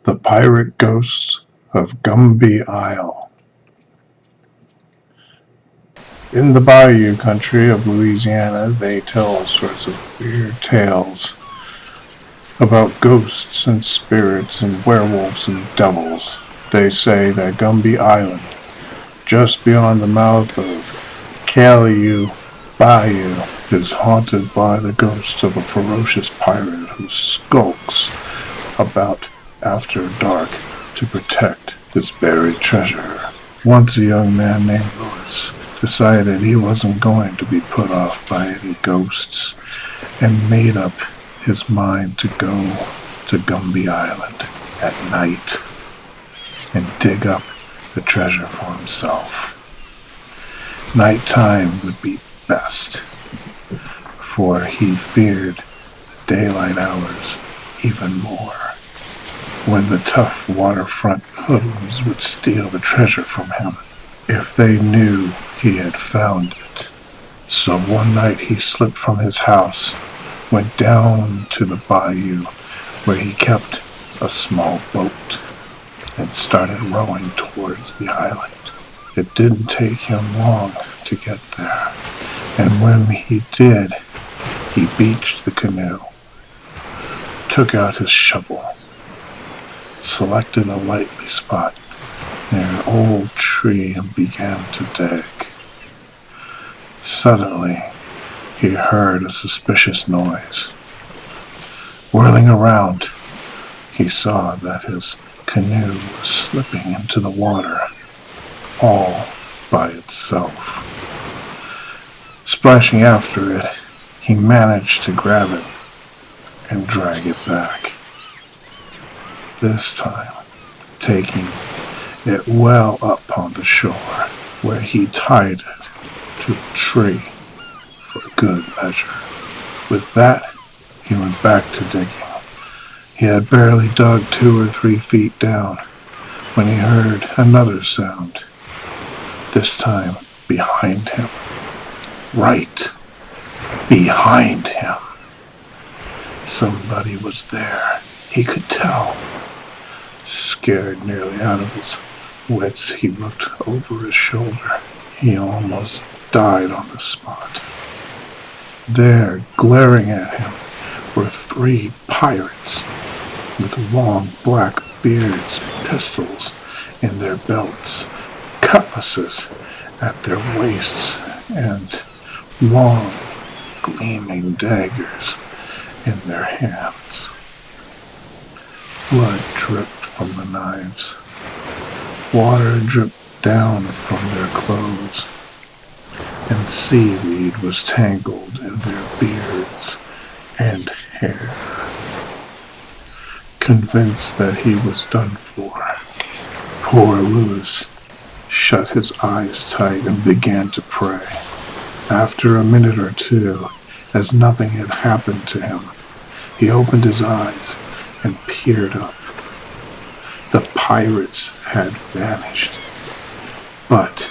The Pirate Ghosts of Gombi Isle. In the bayou country of Louisiana, they tell all sorts of weird tales about ghosts and spirits and werewolves and devils. They say that Gombi Island, just beyond the mouth of Caliu Bayou, is haunted by the ghost of a ferocious pirate who skulks about after dark to protect his buried treasure. Once a young man named Louis decided he wasn't going to be put off by any ghosts and made up his mind to go to Gombi Island at night and dig up the treasure for himself. Nighttime would be best, for he feared the daylight hours even more, when the tough waterfront hoodlums would steal the treasure from him if they knew he had found it. So one night he slipped from his house, went down to the bayou where he kept a small boat, and started rowing towards the island. It didn't take him long to get there, and when he did, he beached the canoe, took out his shovel, selected a likely spot near an old tree and began to dig. Suddenly, he heard a suspicious noise. Whirling around, he saw that his canoe was slipping into the water all by itself. Splashing after it, he managed to grab it and drag it back. This time, taking it well up on the shore, where he tied it to a tree for good measure. With that, he went back to digging. He had barely dug 2 or 3 feet down when he heard another sound, this time behind him. Right behind him. Somebody was there, he could tell. Scared nearly out of his wits, he looked over his shoulder. He almost died on the spot. There, glaring at him, were 3 pirates with long black beards, pistols in their belts, cutlasses at their waists, and long, gleaming daggers in their hands. Blood dripped from the knives. Water dripped down from their clothes, and seaweed was tangled in their beards and hair. Convinced that he was done for, poor Louis shut his eyes tight and began to pray. After a minute or two, as nothing had happened to him, he opened his eyes and peered up. The pirates had vanished, but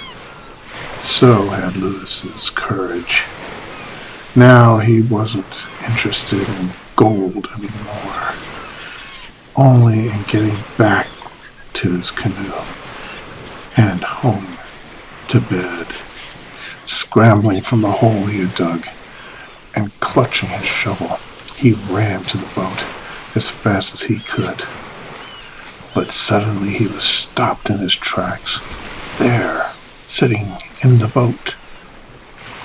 so had Louis's courage. Now he wasn't interested in gold anymore, only in getting back to his canoe and home to bed. Scrambling from the hole he had dug and clutching his shovel, he ran to the boat as fast as he could. But suddenly he was stopped in his tracks. There, sitting in the boat,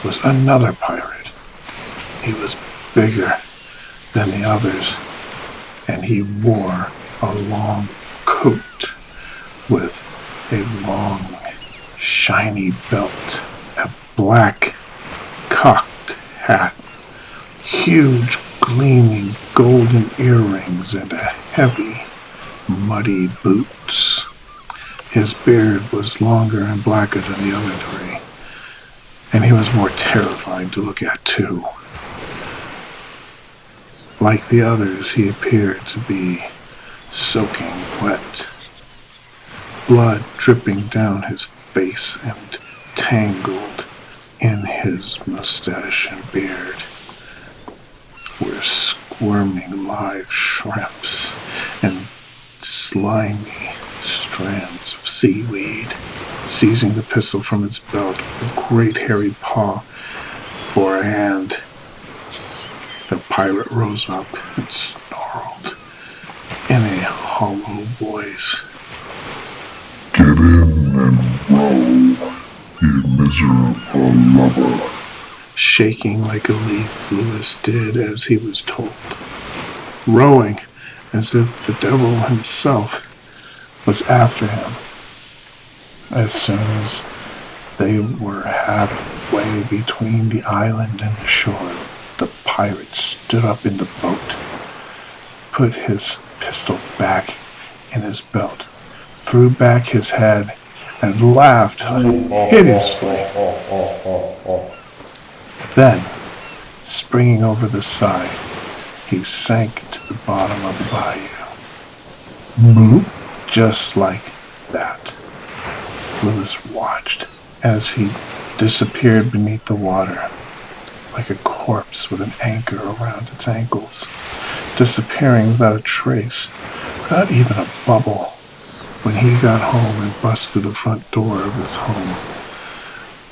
was another pirate. He was bigger than the others, and he wore a long coat with a long, shiny belt, a black cocked hat, huge gleaming golden earrings, and a heavy, muddy boots. His beard was longer and blacker than the other 3, and he was more terrifying to look at too. Like the others, he appeared to be soaking wet, blood dripping down his face and tangled in his mustache and beard were squirming live shrimps and slimy strands of seaweed. Seizing the pistol from its belt with a great hairy paw for a hand, the pirate rose up and snarled in a hollow voice. "Get in and row, you miserable lubber." Shaking like a leaf, Lewis did as he was told, rowing as if the devil himself was after him. As soon as they were halfway between the island and the shore, the pirate stood up in the boat, put his pistol back in his belt, threw back his head, and laughed hideously. Then, springing over the side, he sank to the bottom of the bayou. Just like that. Lewis watched as he disappeared beneath the water, like a corpse with an anchor around its ankles, disappearing without a trace, without even a bubble. When he got home and bust through the front door of his home,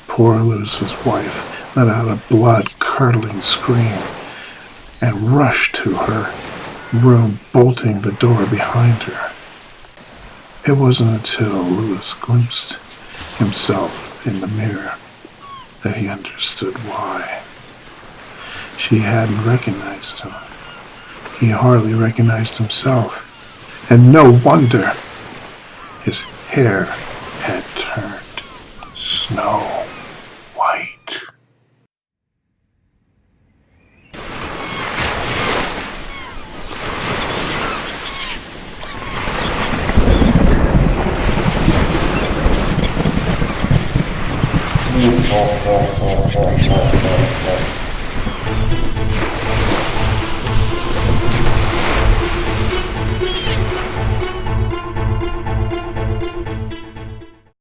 poor Lewis's wife let out a blood-curdling scream and rushed to her room, bolting the door behind her. It wasn't until Lewis glimpsed himself in the mirror that he understood why. She hadn't recognized him. He hardly recognized himself. And no wonder. His hair had turned snow white. Oh, oh, oh, oh, oh, oh, oh.